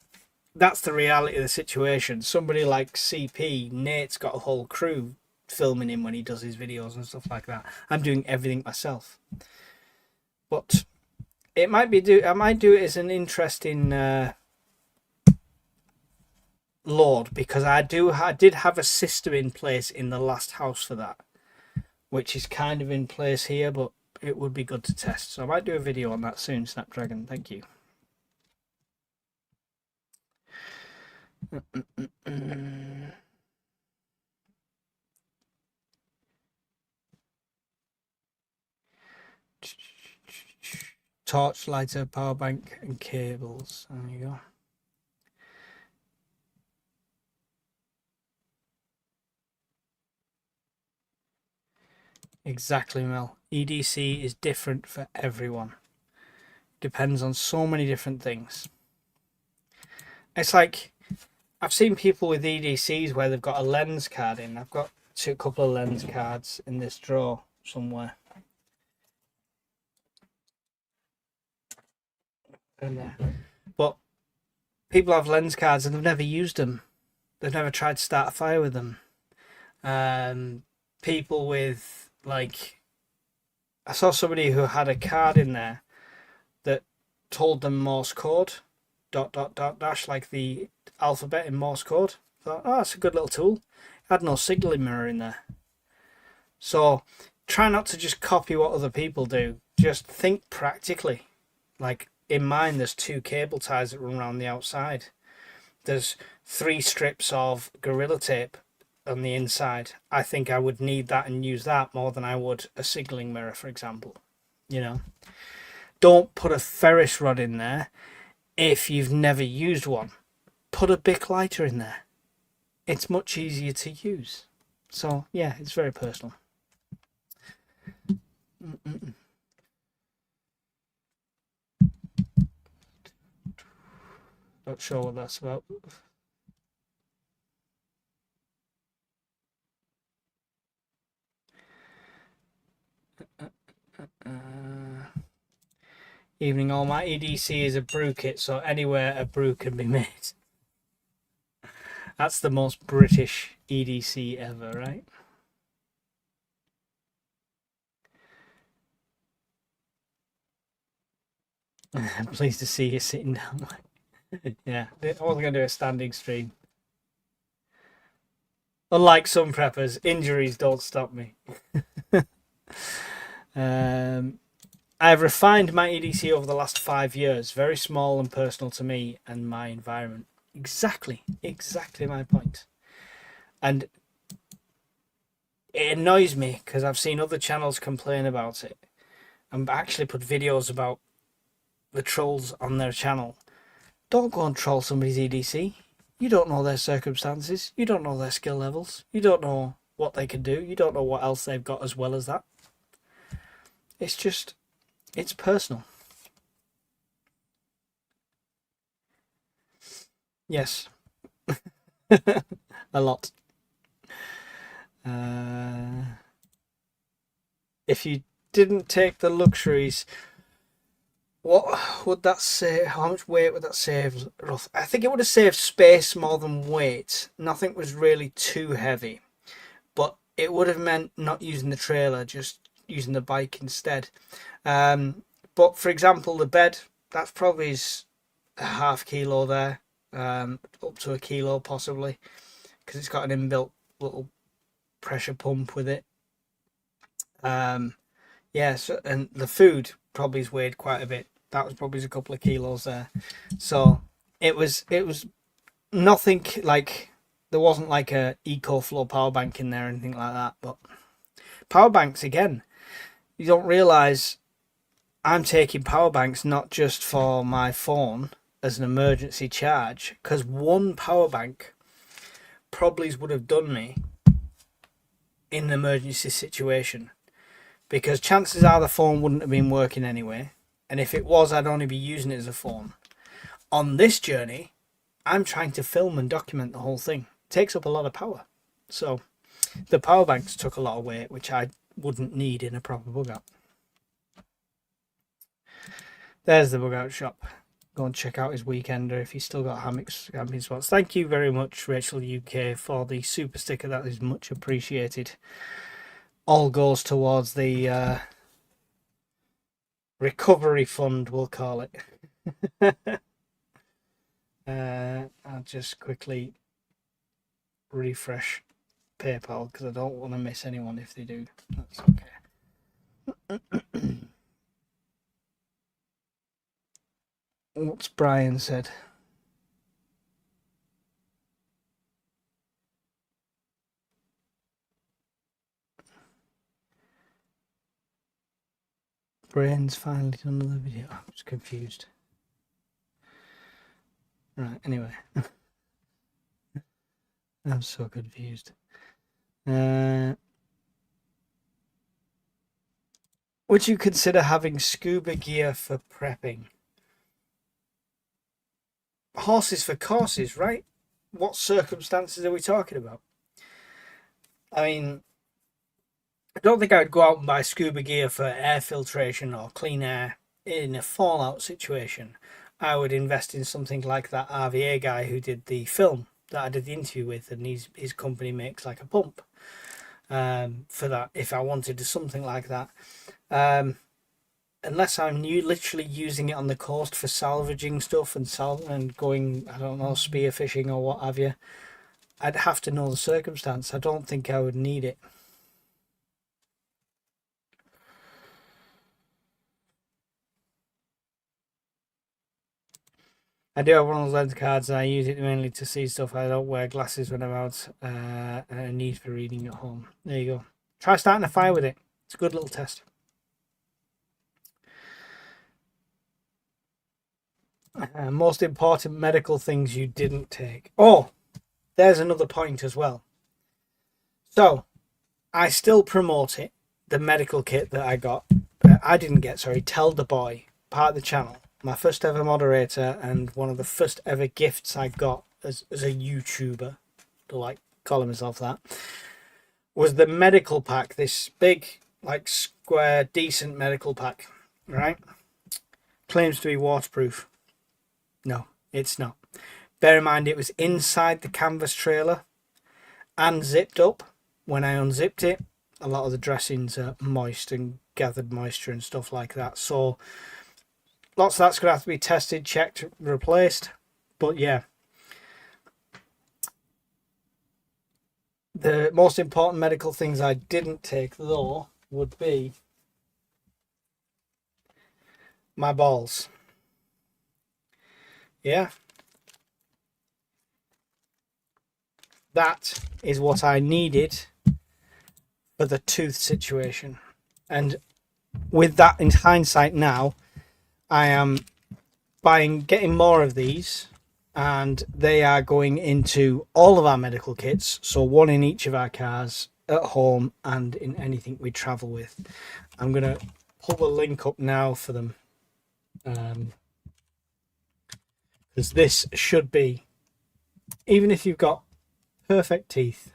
that's the reality of the situation. Somebody like CP, Nate's got a whole crew filming him when he does his videos and stuff like that. I'm doing everything myself. But it might be I might do it as an interesting load, because I did have a system in place in the last house for that, which is kind of in place here, but it would be good to test. So I might do a video on that soon, Snapdragon. Thank you. Torch, lighter, power bank, and cables. There you go. Exactly, Mel. EDC is different for everyone. depends on so many different things. It's like, I've seen people with EDCs where they've got a lens card in. I've got a couple of lens cards in this drawer somewhere. In there. But people have lens cards and they've never used them. They've never tried to start a fire with them. People with, like, I saw somebody who had a card in there that told them Morse code, ... like the alphabet in Morse code. I thought, oh, that's a good little tool. It had no signaling mirror in there. So try not to just copy what other people do. Just think practically. Like, in mine, there's 2 cable ties that run around the outside. There's 3 strips of Gorilla Tape on the inside. I think I would need that and use that more than I would a signaling mirror, for example. You know, don't put a Ferris rod in there if you've never used one. Put a Bic lighter in there. It's much easier to use. So yeah, it's very personal. Not sure what that's about. Evening all, my EDC is a brew kit, so anywhere a brew can be made. That's the most British EDC ever, right? I'm pleased to see you sitting down. Yeah, I wasn't going to do a standing stream. Unlike some preppers, injuries don't stop me. I've refined my EDC over the last 5 years. Very small and personal to me and my environment. Exactly my point. And it annoys me because I've seen other channels complain about it and actually put videos about the trolls on their channel. Don't go and troll somebody's EDC. You don't know their circumstances. You don't know their skill levels. You don't know what they can do. You don't know what else they've got as well as that. It's just, it's personal. Yes. A lot. If you didn't take the luxuries, what would that save? How much weight would that save? I think it would have saved space more than weight. Nothing was really too heavy, but it would have meant not using the trailer, just using the bike instead. But for example, the bed, that's probably a ½ kilo there, up to a kilo possibly, because it's got an inbuilt little pressure pump with it. Yes, and the food probably is weighed quite a bit. That was probably a couple of kilos there. So it was nothing like, there wasn't like a EcoFlow power bank in there or anything like that. But power banks, again, you don't realize I'm taking power banks not just for my phone as an emergency charge, because one power bank probably would have done me in an emergency situation, because chances are the phone wouldn't have been working anyway, and if it was, I'd only be using it as a phone. On this journey, I'm trying to film and document the whole thing. It takes up a lot of power, so the power banks took a lot of weight, which I wouldn't need in a proper bug out. There's the bug out shop. Go and check out his weekender if he's still got hammocks, camping spots. Thank you very much, Rachel UK, for the super sticker. That is much appreciated. All goes towards the recovery fund, we'll call it. I'll just quickly refresh PayPal because I don't want to miss anyone if they do. That's okay. What's Brian said? Brian's finally done another video. I'm just confused. Right, anyway. I'm so confused. Would you consider having scuba gear for prepping? horses for courses, right? What circumstances are we talking about? I mean, I don't think I would go out and buy scuba gear for air filtration or clean air in a fallout situation. I would invest in something like that RVA guy who did the film that I did the interview with, and his company makes like a pump for that. If I wanted to something like that, unless I'm literally using it on the coast for salvaging stuff and going, I don't know, spearfishing or what have you, I'd have to know the circumstance. I don't think I would need it. I do have one of those lens cards and I use it mainly to see stuff. I don't wear glasses when I'm out and I need for reading at home. There you go. Try starting a fire with it. It's a good little test. Most important medical things you didn't take. Oh, there's another point as well. So, I still promote it, the medical kit that I got. I didn't get, sorry, Tell the Boy, part of the channel. My first ever moderator and one of the first ever gifts I got as a YouTuber, to like call myself that, was the medical pack. This big, like square, decent medical pack, right? Claims to be waterproof. No, it's not. Bear in mind it was inside the canvas trailer and zipped up. When I unzipped it, a lot of the dressings are moist and gathered moisture and stuff like that. So lots of that's going to have to be tested, checked, replaced. But yeah, the most important medical things I didn't take though would be my balls. Yeah, that is what I needed for the tooth situation. And with that in hindsight now, I am getting more of these, and they are going into all of our medical kits. So one in each of our cars, at home, and in anything we travel with. I'm going to pull the link up now for them. Because this should be, even if you've got perfect teeth,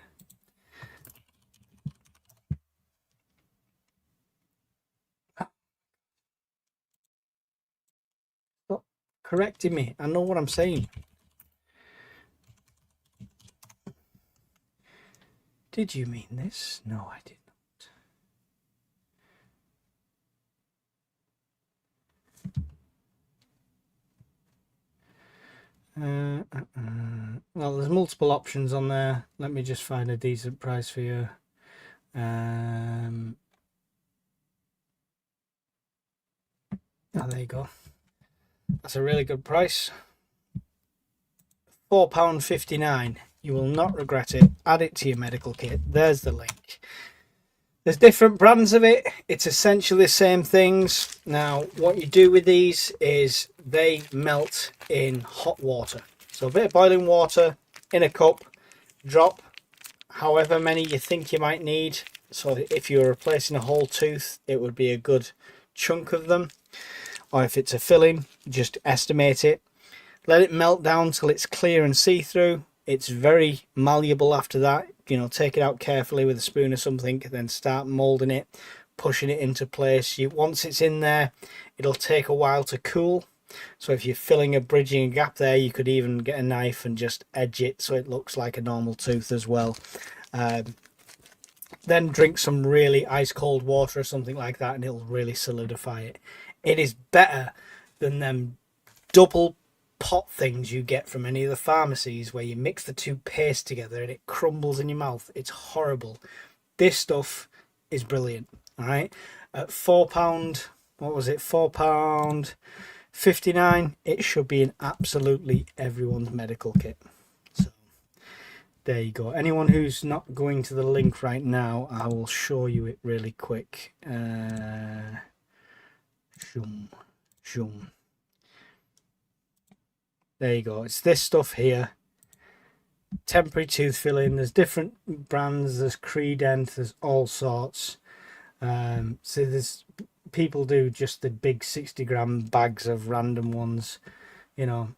stop correcting me. I know what I'm saying. Did you mean this? No, I did not. Well, there's multiple options on there. Let me just find a decent price for you. Oh, there you go. That's a really good price. £4.59. You will not regret it. Add it to your medical kit. There's the link. There's different brands of it. It's essentially the same things. Now, what you do with these is they melt in hot water. So a bit of boiling water in a cup, drop however many you think you might need. So if you're replacing a whole tooth, it would be a good chunk of them. Or if it's a filling, just estimate it. Let it melt down till it's clear and see-through. It's very malleable after that. You know, take it out carefully with a spoon or something, then start molding it, pushing it into place. Once it's in there, it'll take a while to cool. So if you're filling bridging a gap there, you could even get a knife and just edge it so it looks like a normal tooth as well. Then drink some really ice cold water or something like that, and it'll really solidify it. It is better than them double pot things you get from any of the pharmacies where you mix the two paste together and it crumbles in your mouth. It's horrible. This stuff is brilliant. All right, at £4, what was it, £4.59, it should be in absolutely everyone's medical kit. So there you go. Anyone who's not going to the link right now, I will show you it really quick. Zoom. There you go. It's this stuff here. Temporary tooth filling. There's different brands. There's Credent. There's all sorts. So there's people do just the big 60-gram bags of random ones. You know,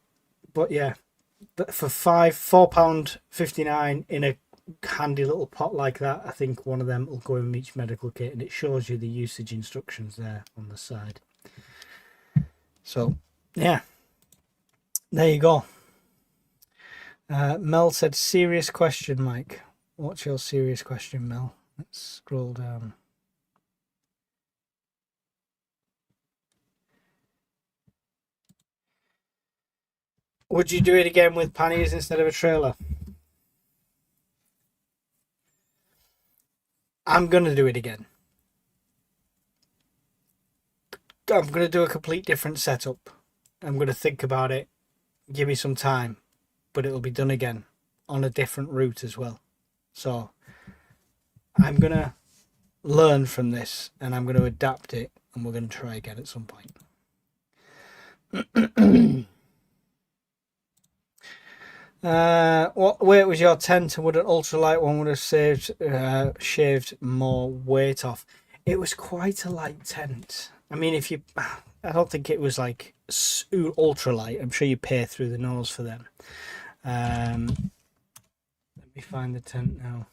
But yeah, for £4.59 in a handy little pot like that, I think one of them will go in each medical kit, and it shows you the usage instructions there on the side. So yeah, there you go. Mel said, serious question, Mike. What's your serious question, Mel? Let's scroll down. Would you do it again with panniers instead of a trailer? I'm going to do it again. I'm going to do a complete different setup. I'm going to think about it. Give me some time. But it'll be done again on a different route as well. So I'm going to learn from this and I'm going to adapt it, and we're going to try again at some point. What weight was your tent, and would an ultralight one would have shaved more weight off? It was quite a light tent. I mean, I don't think it was like ultralight. I'm sure you pay through the nose for them. Let me find the tent now.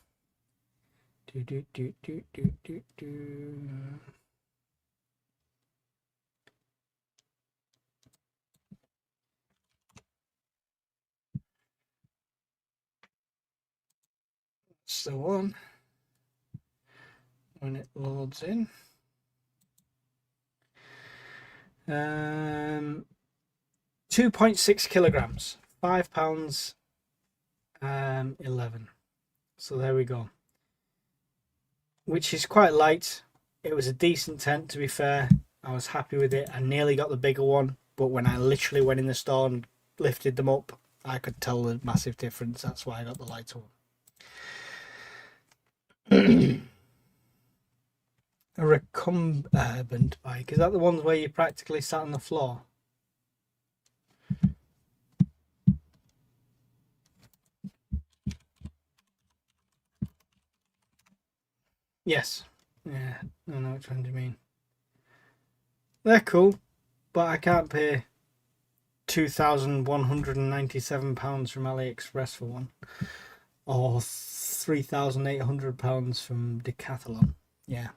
That's the one. When it loads in. 2.6 kilograms, £5, 11. So there we go. Which is quite light. It was a decent tent, to be fair. I was happy with it. I nearly got the bigger one, but when I literally went in the store and lifted them up, I could tell the massive difference. That's why I got the lighter one. A recumbent bike. Is that the ones where you practically sat on the floor? Yes. Yeah, I know which one you mean. They're cool, but I can't pay £2,197 from AliExpress for one, or £3,800 from Decathlon. Yeah,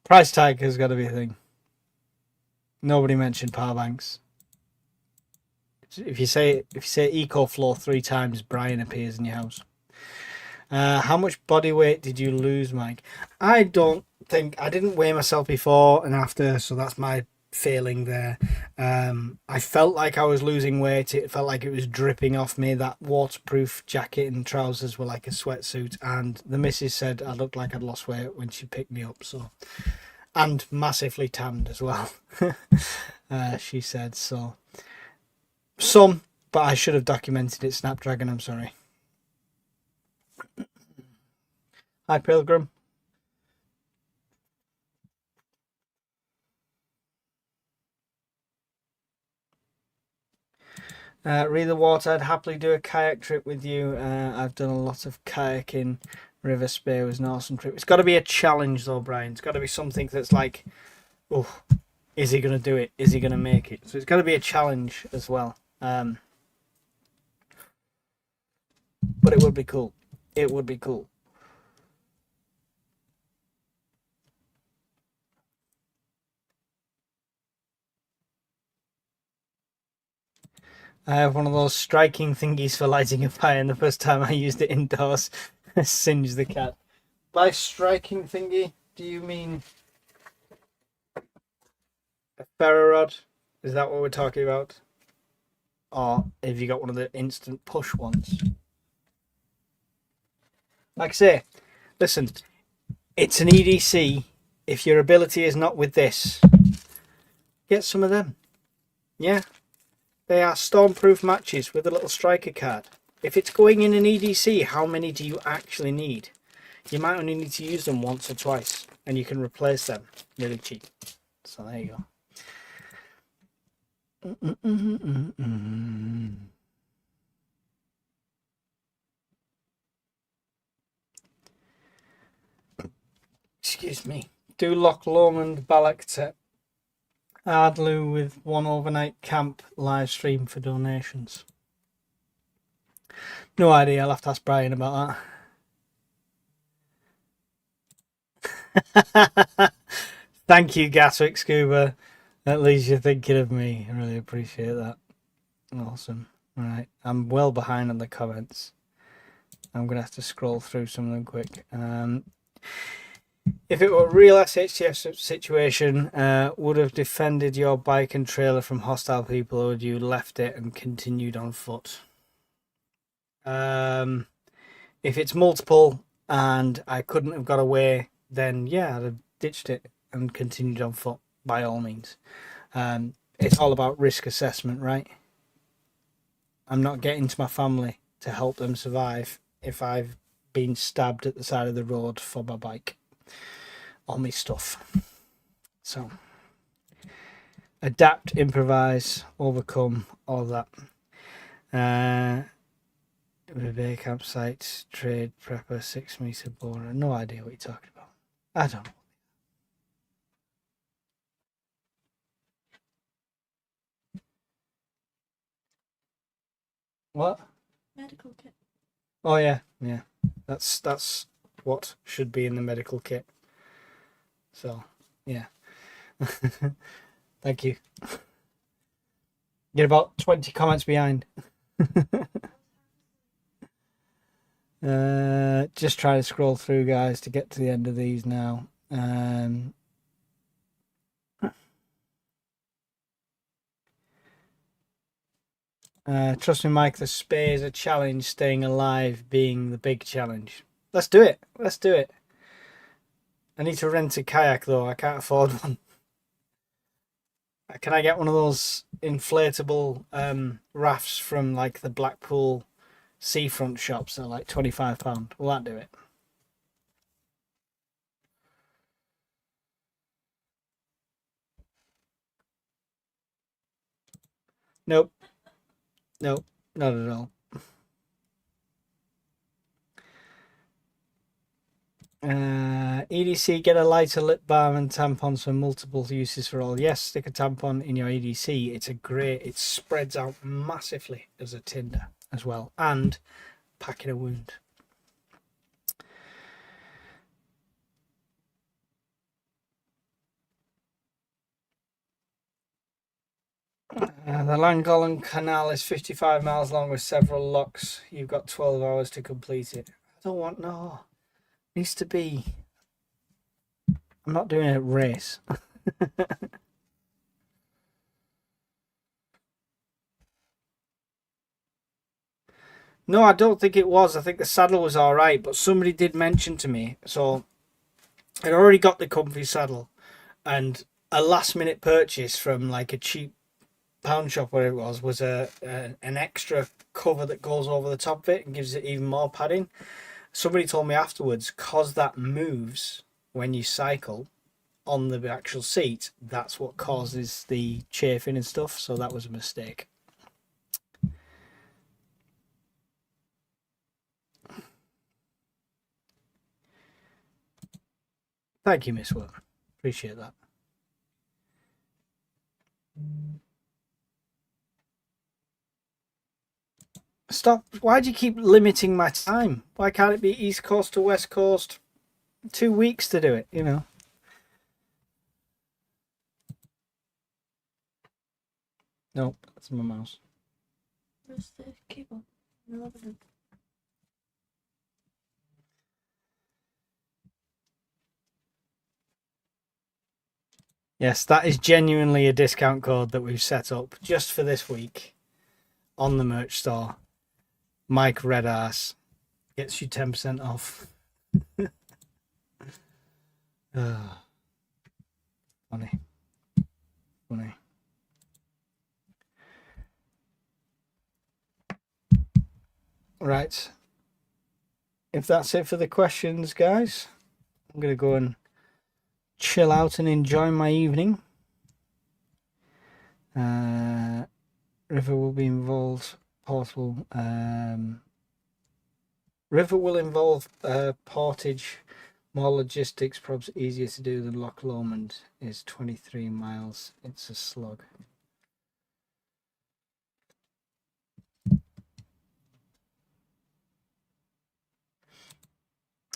price tag has got to be a thing. Nobody mentioned power banks. If you say EcoFlow 3 times, Brian appears in your house. How much body weight did you lose, Mike? I didn't weigh myself before and after, so that's my failing there. I felt like I was losing weight. It felt like it was dripping off me. That waterproof jacket and trousers were like a sweatsuit, and the missus said I looked like I'd lost weight when she picked me up. So, and massively tanned as well. She said so. Some, but I should have documented it. Snapdragon, I'm sorry. Hi, Pilgrim. Read the water. I'd happily do a kayak trip with you. I've done a lot of kayaking. River Spey was an awesome trip. It's got to be a challenge, though, Brian. It's got to be something that's like, oh, is he going to do it? Is he going to make it? So it's got to be a challenge as well. But it would be cool. It would be cool. I have one of those striking thingies for lighting a fire, and the first time I used it indoors, singed the cat. By striking thingy, do you mean a ferro rod? Is that what we're talking about? Or have you got one of the instant push ones? Like I say, listen, it's an EDC. If your ability is not with this, get some of them. Yeah. They are stormproof matches with a little striker card. If it's going in an EDC, how many do you actually need? You might only need to use them once or twice, and you can replace them really cheap. So there you go. Excuse me. Do Loch Lomond Balak Ardlew with one overnight camp live stream for donations. No idea. I'll have to ask Brian about that. Thank you, Gatwick Scuba. At least you're thinking of me. I really appreciate that. Awesome. All right. I'm well behind on the comments. I'm going to have to scroll through some of them quick. If it were a real SHTF situation, would have defended your bike and trailer from hostile people, or would you left it and continued on foot? If it's multiple and I couldn't have got away, then yeah, I'd have ditched it and continued on foot by all means. It's all about risk assessment, right? I'm not getting to my family to help them survive if I've been stabbed at the side of the road for my bike or my stuff. So adapt, improvise, overcome, all that. Repair campsite, trade, prepper, 6-meter borer. No idea what you're talking about. I don't know. What? Medical kit. Oh yeah. That's what should be in the medical kit. So yeah. Thank you. You're about 20 comments behind. Just try to scroll through, guys, to get to the end of these now. Trust me, Mike, the Spey is a challenge, staying alive being the big challenge. Let's do it. Let's do it. I need to rent a kayak, though. I can't afford one. Can I get one of those inflatable rafts from like the Blackpool seafront shops? They're like £25. Will that do it? Nope. Nope. Not at all. EDC, get a lighter lip balm and tampons for multiple uses for all. Yes, stick a tampon in your EDC. It's a great, it spreads out massively as a tinder as well, and packing a wound. The Llangollen Canal is 55 miles long with several locks. You've got 12 hours to complete it. I don't want, no. It needs to be. I'm not doing a race. No, I don't think it was. I think the saddle was all right, but somebody did mention to me. So I'd already got the comfy saddle, and a last minute purchase from like a cheap pound shop, whatever it was an extra cover that goes over the top of it and gives it even more padding. Somebody told me afterwards, cause that moves when you cycle on the actual seat, that's what causes the chafing and stuff. So that was a mistake. Thank you, Miss Wood. Appreciate that. Stop. Why do you keep limiting my time? Why can't it be East Coast to West Coast? 2 weeks to do it, you know? Nope, that's my mouse. Where's the cable? Yes, that is genuinely a discount code that we've set up just for this week on the merch store. Mike Redass gets you 10% off. Funny. Right. If that's it for the questions, guys, I'm going to go and chill out and enjoy my evening. River will be involved. Portable. River will involve portage. More logistics, probs easier to do than Loch Lomond is 23 miles. It's a slog.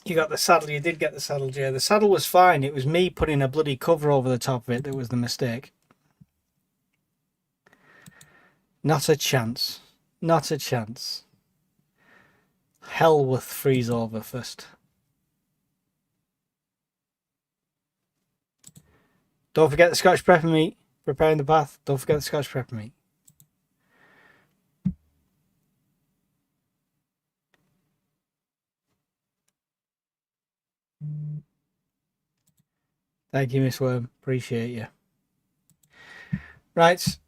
You got the saddle. You did get the saddle, Jay. The saddle was fine. It was me putting a bloody cover over the top of it that was the mistake. Not a chance. Not a chance. Hellworth freeze over first. Don't forget the Scotch pepper meat. Preparing the bath. Don't forget the Scotch pepper meat. Thank you, Miss Worm. Appreciate you. Right.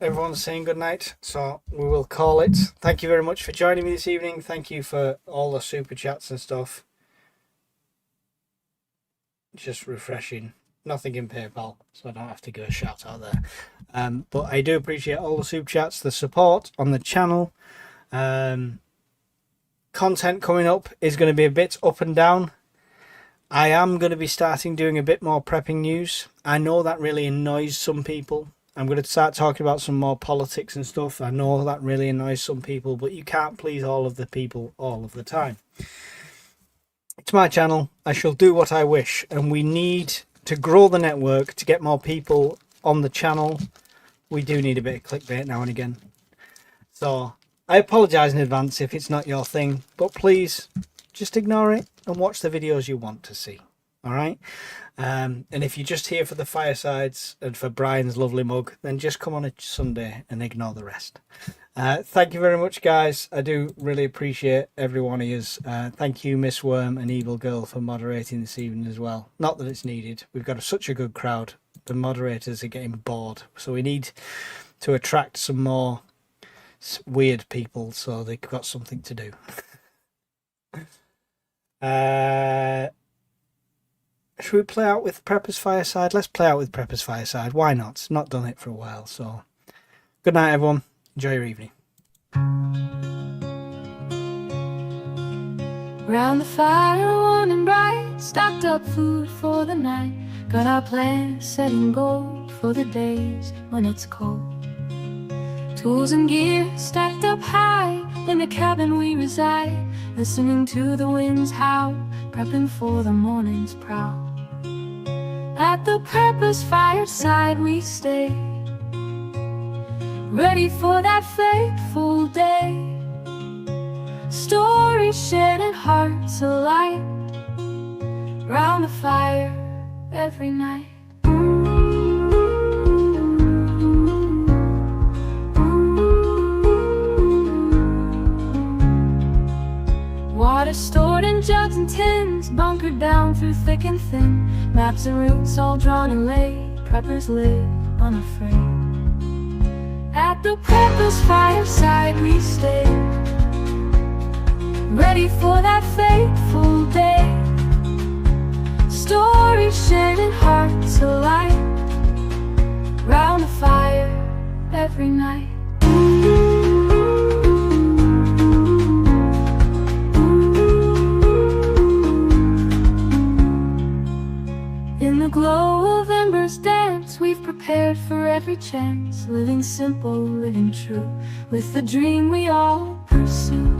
Everyone's saying good night, so we will call it. Thank you very much for joining me this evening. Thank you for all the super chats and stuff. Just refreshing. Nothing in PayPal, so I don't have to give a shout out there. But I do appreciate all the super chats, the support on the channel. Content coming up is going to be a bit up and down. I am going to be starting doing a bit more prepping news. I know that really annoys some people. I'm going to start talking about some more politics and stuff. I know that really annoys some people, but you can't please all of the people all of the time. It's my channel. I shall do what I wish, and we need to grow the network to get more people on the channel. We do need a bit of clickbait now and again. So I apologise in advance if it's not your thing, but please just ignore it and watch the videos you want to see. All right. And if you're just here for the firesides and for Brian's lovely mug, then just come on a Sunday and ignore the rest. Thank you very much, guys. I do really appreciate every one of you. Thank you, Miss Worm and Evil Girl, for moderating this evening as well. Not that it's needed. We've got such a good crowd. The moderators are getting bored. So we need to attract some more weird people so they've got something to do. Should we play out with Prepper's Fireside? Let's play out with Prepper's Fireside. Why not? Not done it for a while. So good night, everyone. Enjoy your evening. Round the fire, warm and bright, stocked up food for the night. Got our plans set in gold for the days when it's cold. Tools and gear stacked up high in the cabin we reside, listening to the winds howl, prepping for the morning's prowl. At the Prepper's Fireside we stay, ready for that fateful day. Stories shared and hearts alight, round the fire every night. Water stored in jugs and tins, bunkered down through thick and thin. Maps and routes all drawn and laid, preppers live unafraid. At the Prepper's Fireside we stay, ready for that fateful day. Stories shared and hearts alight, round the fire every night. In the glow of embers dance, we've prepared for every chance, living simple, living true, with the dream we all pursue.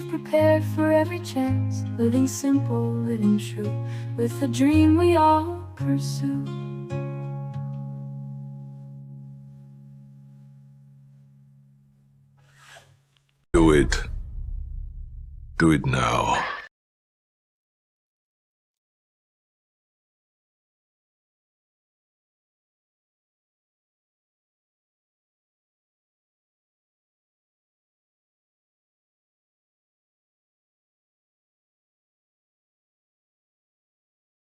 Prepared for every chance, living simple, living true, with the dream we all pursue. Do it. Do it now.